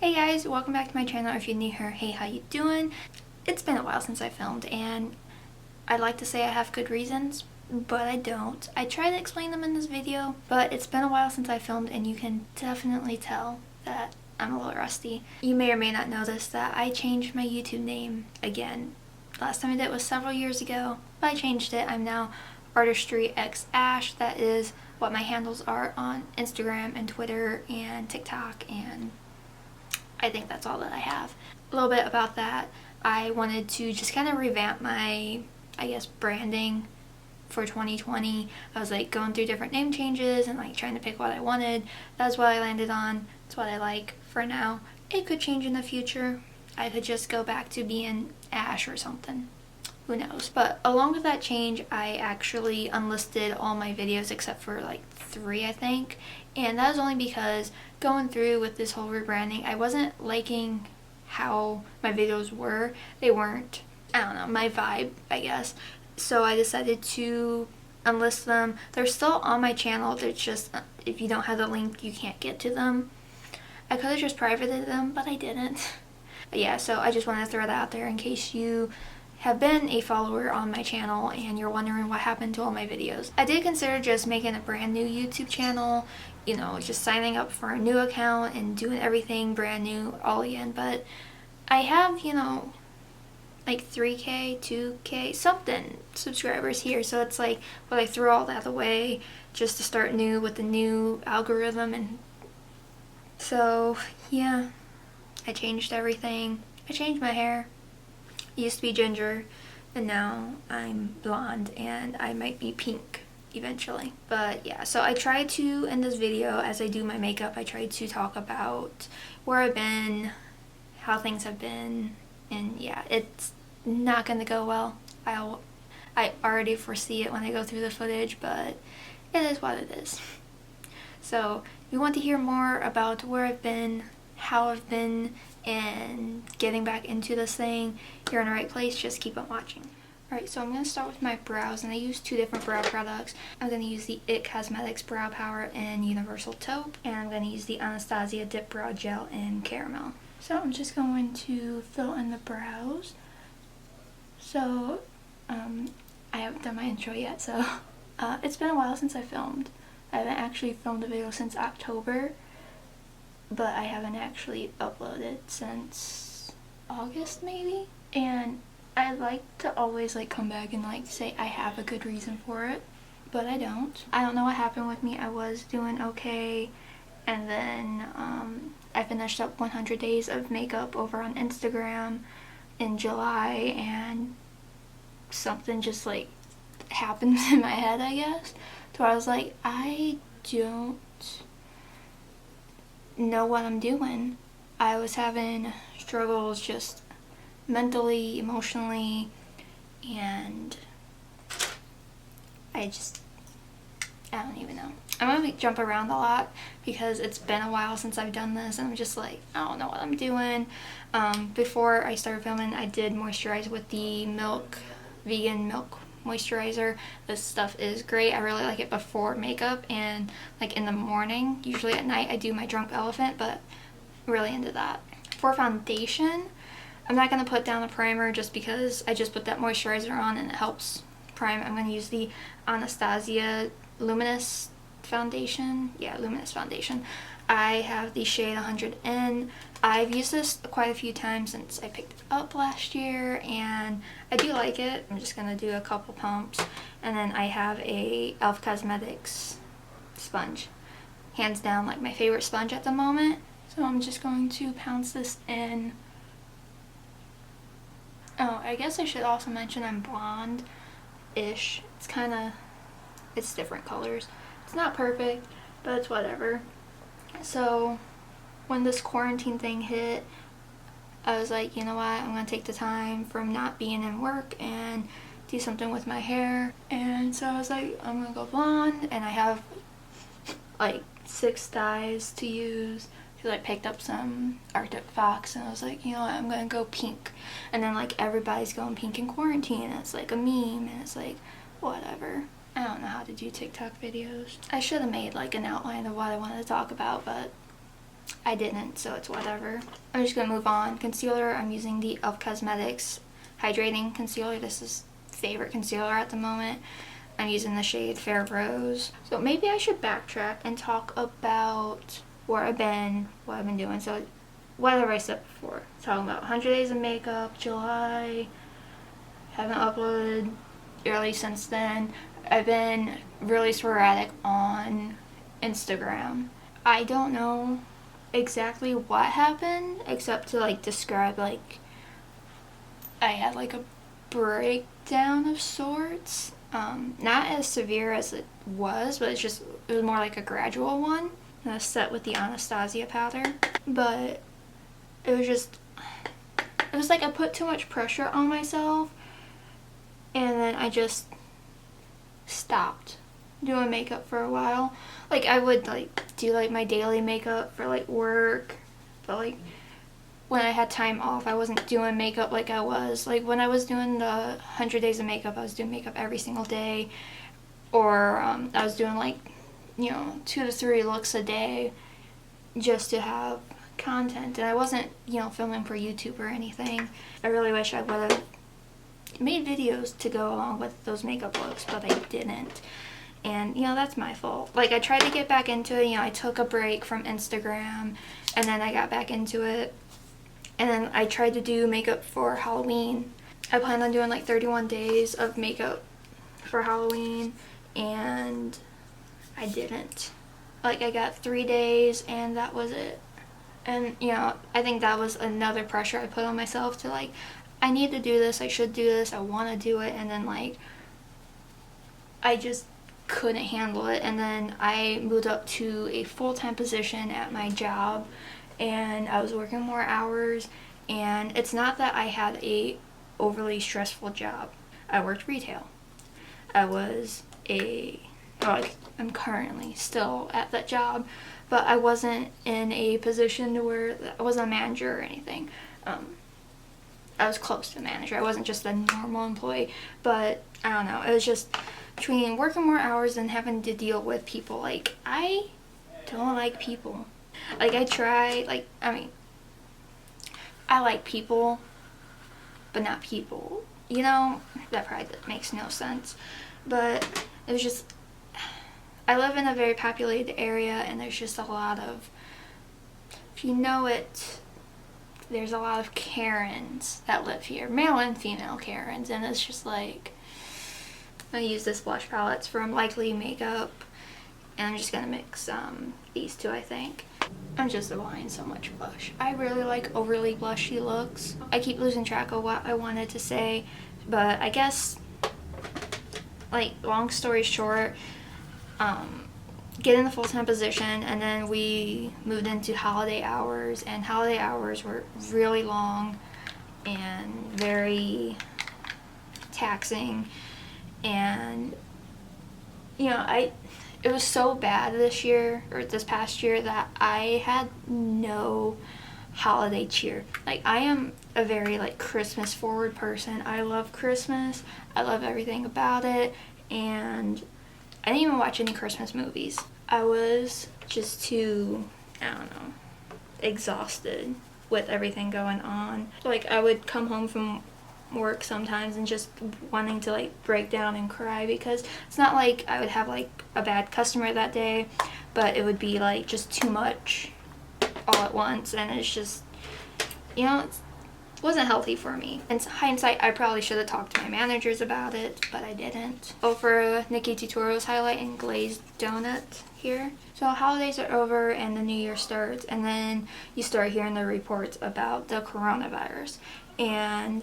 Hey guys, welcome back to my channel. If you're new here, hey, how you doing? It's been a while since I filmed and I'd like to say I have good reasons, but I don't. I try to explain them in this video, but it's been a while since I filmed and you can definitely tell that I'm a little rusty. You may or may not notice that I changed my YouTube name again. Last time I did it was several years ago, but I changed it. I'm now artistryxashh. That is what my handles are on Instagram and Twitter and TikTok, and I think that's all that I have. A little bit about that. I wanted to just kind of revamp my, I guess, branding for 2020. I was like going through different name changes and like trying to pick what I wanted. That's what I landed on. It's what I like for now. It could change in the future. I could just go back to being Ash or something. Who knows? But along with that change, I actually unlisted all my videos except for like 3, I think. And that was only because going through with this whole rebranding, I wasn't liking how my videos were. They weren't, I don't know, my vibe, I guess. So I decided to unlist them. They're still on my channel. They're just, if you don't have the link, you can't get to them. I could have just privated them, but I didn't. But yeah, so I just wanted to throw that out there in case you have been a follower on my channel and you're wondering what happened to all my videos. I did consider just making a brand new YouTube channel, you know, just signing up for a new account and doing everything brand new all again, but I have, you know, like 3K, 2K, something subscribers here, so it's like, well, I threw all that away just to start new with the new algorithm. And so yeah, I changed everything. I changed my hair. I used to be ginger and now I'm blonde and I might be pink eventually. But yeah, so I tried to, in this video as I do my makeup, I tried to talk about where I've been, how things have been, and yeah, it's not gonna go well. I already foresee it when I go through the footage, but it is what it is. So if you want to hear more about where I've been, how I've been, and getting back into this thing, you're in the right place. Just keep on watching. Alright, so I'm going to start with my brows, and I use 2 different brow products. I'm going to use the IT Cosmetics Brow Power in Universal Taupe, and I'm going to use the Anastasia Dip Brow Gel in Caramel. So I'm just going to fill in the brows. So I haven't done my intro yet, so it's been a while since I filmed. I haven't actually filmed a video since October, but I haven't actually uploaded since August maybe. And I like to always like come back and like say I have a good reason for it, but I don't. I don't know what happened with me. I was doing okay, and then I finished up 100 days of makeup over on Instagram in July, and something just like happened in my head, I guess. So I was like, I don't know what I'm doing. I was having struggles just mentally, emotionally, and I don't even know. I'm gonna jump around a lot because it's been a while since I've done this, and I'm just like, I don't know what I'm doing. Before I started filming, I did moisturize with the vegan milk moisturizer. This stuff is great. I really like it before makeup and like in the morning. Usually at night I do my drunk elephant, but really into that. For foundation, I'm not going to put down a primer just because I just put that moisturizer on and it helps prime. I'm going to use the Anastasia Luminous foundation. Yeah, Luminous foundation. I have the shade 100N. I've used this quite a few times since I picked it up last year, and I do like it. I'm just going to do a couple pumps, and then I have a e.l.f. Cosmetics sponge. Hands down, like my favorite sponge at the moment. So I'm just going to pounce this in. Oh, I guess I should also mention I'm blonde-ish. It's different colors. It's not perfect, but it's whatever. So when this quarantine thing hit, I was like, you know what, I'm gonna take the time from not being in work and do something with my hair. And so I was like, I'm gonna go blonde, and I have like 6 dyes to use. So I picked up some Arctic Fox, and I was like, you know what, I'm gonna go pink. And then like everybody's going pink in quarantine, and it's like a meme, and it's like, whatever. I don't know how to do TikTok videos. I should have made like an outline of what I wanted to talk about, but I didn't, so it's whatever. I'm just gonna move on. Concealer, I'm using the e.l.f. Cosmetics Hydrating Concealer. This is favorite concealer at the moment. I'm using the shade Fair Rose. So maybe I should backtrack and talk about where I've been, what I've been doing. So whatever I said before. Talking about 100 Days of Makeup, July. Haven't uploaded really since then. I've been really sporadic on Instagram. I don't know exactly what happened, except to like describe, like, I had like a breakdown of sorts. Not as severe as it was, but it was more like a gradual one. And I was set with the Anastasia powder, but it was like I put too much pressure on myself, and then I just stopped doing makeup for a while. Like, I would like do like my daily makeup for like work, but like when I had time off, I wasn't doing makeup like I was. Like when I was doing the 100 Days of Makeup, I was doing makeup every single day, or I was doing like, 2 to 3 looks a day just to have content, and I wasn't, filming for YouTube or anything. I really wish I would have made videos to go along with those makeup looks, but I didn't. And, that's my fault. Like, I tried to get back into it. I took a break from Instagram, and then I got back into it. And then I tried to do makeup for Halloween. I planned on doing like 31 days of makeup for Halloween, and I didn't. Like, I got 3 days, and that was it. And, I think that was another pressure I put on myself to, like, I need to do this, I should do this, I want to do it, and then, like, I just couldn't handle it. And then I moved up to a full-time position at my job, and I was working more hours, and it's not that I had a overly stressful job. I worked retail. I'm currently still at that job, but I wasn't in a position to where I wasn't a manager or anything. I was close to a manager. I wasn't just a normal employee, but I don't know. It was just between working more hours and having to deal with people. Like, I don't like people. Like, I like people, but not people. That probably makes no sense. But it was just, I live in a very populated area, and there's just a lot of, if you know it, there's a lot of Karens that live here. Male and female Karens. And it's just like, I use this blush palette. It's from Likely Makeup. And I'm just going to mix these two, I think. I'm just applying so much blush. I really like overly blushy looks. I keep losing track of what I wanted to say, but I guess, like, long story short, get in the full-time position, and then we moved into holiday hours, and holiday hours were really long and very taxing. And it was so bad this past year, that I had no holiday cheer. Like, I am a very, like, Christmas forward person. I love Christmas. I love everything about it. And I didn't even watch any Christmas movies. I was just too, exhausted with everything going on. Like, I would come home from work sometimes and just wanting to, like, break down and cry, because it's not like I would have, like, a bad customer that day, but it would be, like, just too much all at once, and it's just, it wasn't healthy for me. In hindsight, I probably should have talked to my managers about it, but I didn't. For Nikki Tutorials highlight and glazed donut here. So holidays are over and the new year starts, and then you start hearing the reports about the coronavirus. And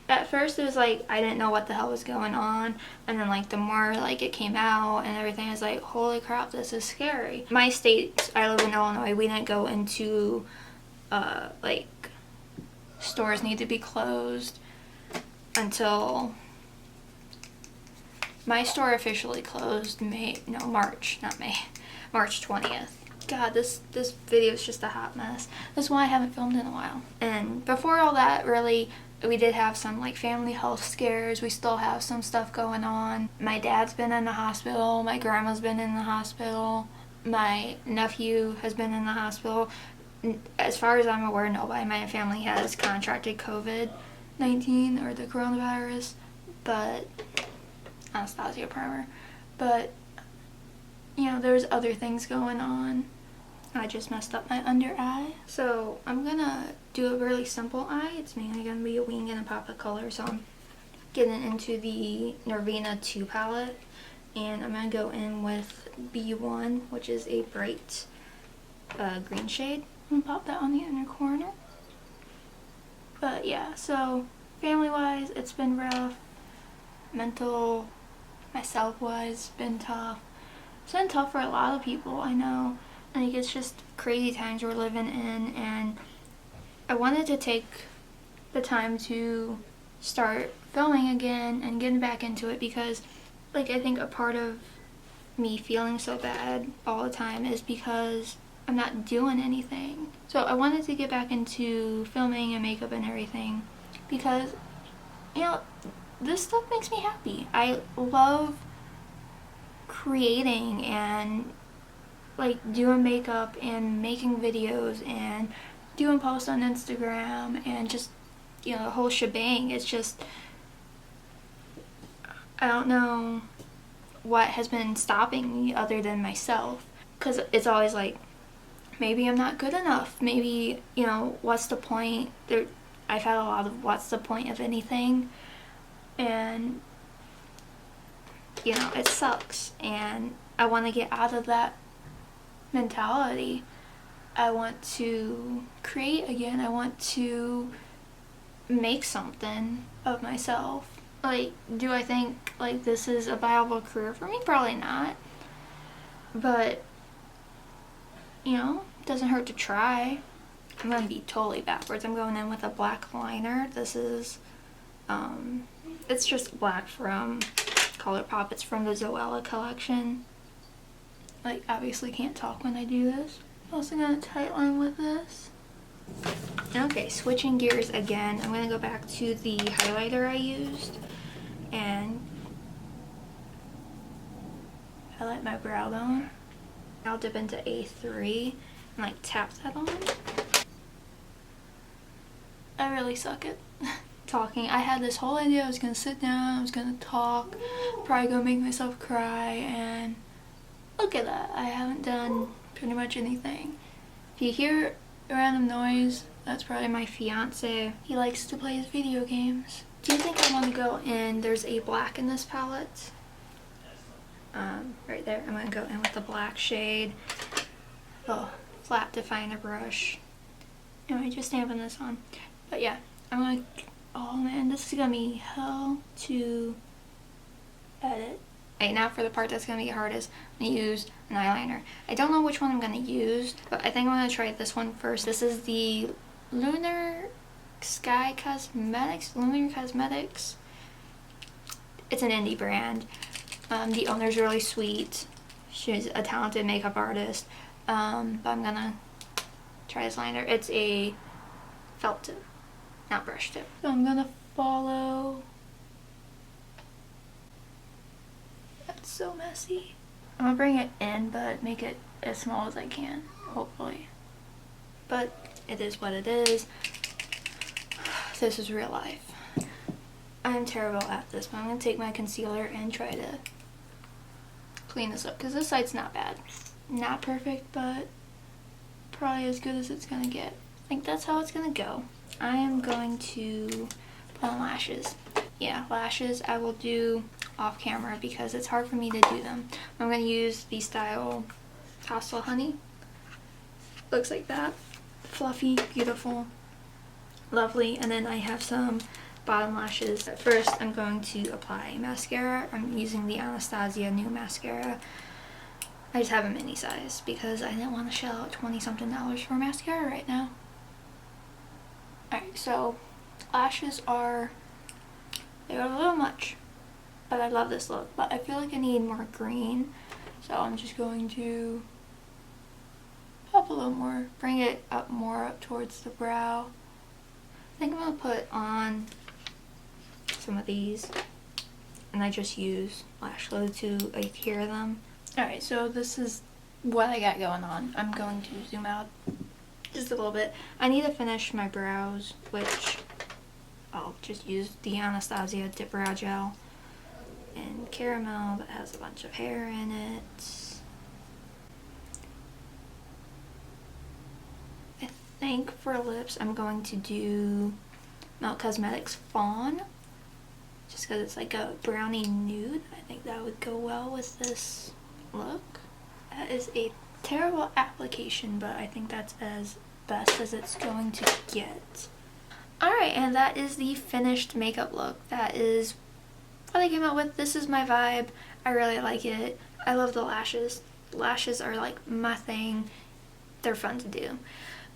at first it was like I didn't know what the hell was going on, and then, like, the more, like, it came out and everything, I was like, holy crap, this is scary. My state, I live in Illinois, we didn't go into like, stores need to be closed until my store officially closed March 20th. God, this video is just a hot mess. That's why I haven't filmed in a while. And before all that, really, we did have some, like, family health scares. We still have some stuff going on. My dad's been in the hospital. My grandma's been in the hospital. My nephew has been in the hospital. As far as I'm aware, nobody in my family has contracted COVID-19 or the coronavirus, but Anastasia primer. But, you know, there's other things going on. I just messed up my under eye. So I'm gonna do a really simple eye. It's mainly gonna be a wing and a pop of color. So I'm getting into the Nervina 2 palette. And I'm gonna go in with B1, which is a bright green shade. I'm gonna pop that on the inner corner. But yeah, so family-wise, it's been rough. Mental, myself-wise, been tough. It's been tough for a lot of people, I know. Like, it's just crazy times we're living in, and I wanted to take the time to start filming again and getting back into it because, like, I think a part of me feeling so bad all the time is because I'm not doing anything. So I wanted to get back into filming and makeup and everything because, you know, this stuff makes me happy. I love creating and, like, doing makeup and making videos and doing posts on Instagram and just, you know, the whole shebang. It's just, I don't know what has been stopping me other than myself, because it's always like, maybe I'm not good enough, maybe, you know, what's the point? I've had a lot of what's the point of anything, and, you know, it sucks, and I want to get out of that mentality. I want to create again. I want to make something of myself. Like, do I think, like, this is a viable career for me? Probably not. But, you know, it doesn't hurt to try. I'm going to be totally backwards. I'm going in with a black liner. This is, it's just black from ColourPop. It's from the Zoella collection. Like, obviously can't talk when I do this. I'm also going to tightline with this. Okay, switching gears again. I'm going to go back to the highlighter I used and highlight my brow bone. I'll dip into A3 and, like, tap that on. I really suck at talking. I had this whole idea I was going to sit down, I was going to talk, probably going to make myself cry, and look at that. I haven't done pretty much anything. If you hear a random noise, that's probably my fiance. He likes to play his video games. Do you think I want to go in? There's a black in this palette. Right there. I'm going to go in with the black shade. Oh, flat definer brush. Am I just stamping this on? But yeah, I'm going to... Oh man, this is going to be hell to edit. Right, now for the part that's going to be hardest, I'm going to use an eyeliner. I don't know which one I'm going to use, but I think I'm going to try this one first. This is the Lunar Cosmetics. It's an indie brand. The owner's really sweet. She's a talented makeup artist. But I'm going to try this liner. It's a felt tip, not brush tip. So I'm going to follow... So messy. I'm gonna bring it in, but make it as small as I can, hopefully. But it is what it is. This is real life. I'm terrible at this, but I'm gonna take my concealer and try to clean this up, because this side's not bad. Not perfect, but probably as good as it's gonna get. I think that's how it's gonna go. I am going to put on lashes. Yeah, lashes I will do off camera because it's hard for me to do them. I'm going to use the style Hostel Honey. Looks like that. Fluffy, beautiful, lovely. And then I have some bottom lashes. At first I'm going to apply mascara. I'm using the Anastasia new mascara. I just have a mini size because I didn't want to shell out $20-something for mascara right now. Alright, so lashes are... they're a little much, but I love this look. But I feel like I need more green, so I'm just going to pop a little more, bring it up more up towards the brow. I think I'm going to put on some of these, and I just use lash glue to adhere them. Alright, so this is what I got going on. I'm going to zoom out just a little bit. I need to finish my brows, which I'll just use the Anastasia Dip Brow Gel in Caramel that has a bunch of hair in it. I think for lips I'm going to do Melt Cosmetics Fawn, just because it's like a brownie nude. I think that would go well with this look. That is a terrible application, but I think that's as best as it's going to get. Alright, and that is the finished makeup look. That is what I came out with. This is my vibe. I really like it. I love the lashes. Lashes are like my thing. They're fun to do.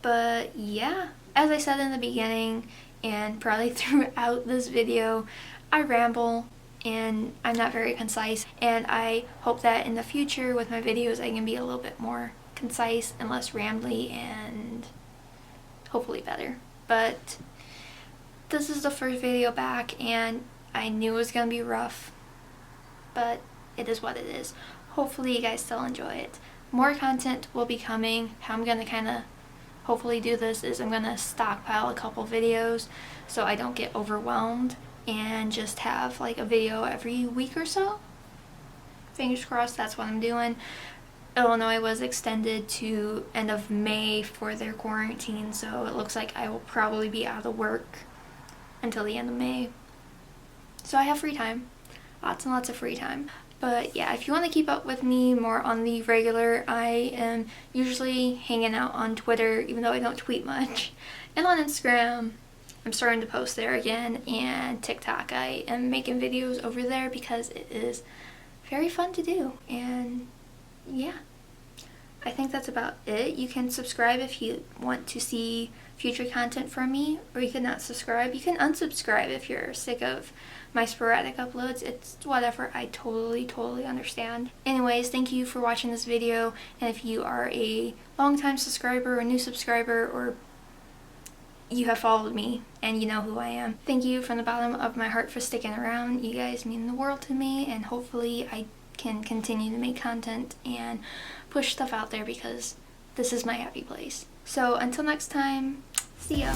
But yeah, as I said in the beginning and probably throughout this video, I ramble and I'm not very concise, and I hope that in the future with my videos I can be a little bit more concise and less rambly and hopefully better. But this is the first video back and I knew it was gonna be rough, but it is what it is. Hopefully you guys still enjoy it. More content will be coming. How I'm gonna kind of hopefully do this is I'm gonna stockpile a couple videos so I don't get overwhelmed and just have like a video every week or so. Fingers crossed, that's what I'm doing. Illinois was extended to end of May for their quarantine, so it looks like I will probably be out of work until the end of May. So I have free time, lots and lots of free time. But yeah, if you want to keep up with me more on the regular, I am usually hanging out on Twitter, even though I don't tweet much, and on Instagram. I'm starting to post there again, and TikTok. I am making videos over there because it is very fun to do. And yeah, I think that's about it. You can subscribe if you want to see future content from me, or you can not subscribe. You can unsubscribe if you're sick of my sporadic uploads. It's whatever. I totally understand. Anyways, thank you for watching this video, and if you are a longtime subscriber or a new subscriber, or you have followed me and you know who I am, thank you from the bottom of my heart for sticking around. You guys mean the world to me, and hopefully I can continue to make content and push stuff out there because this is my happy place. So until next time, see ya.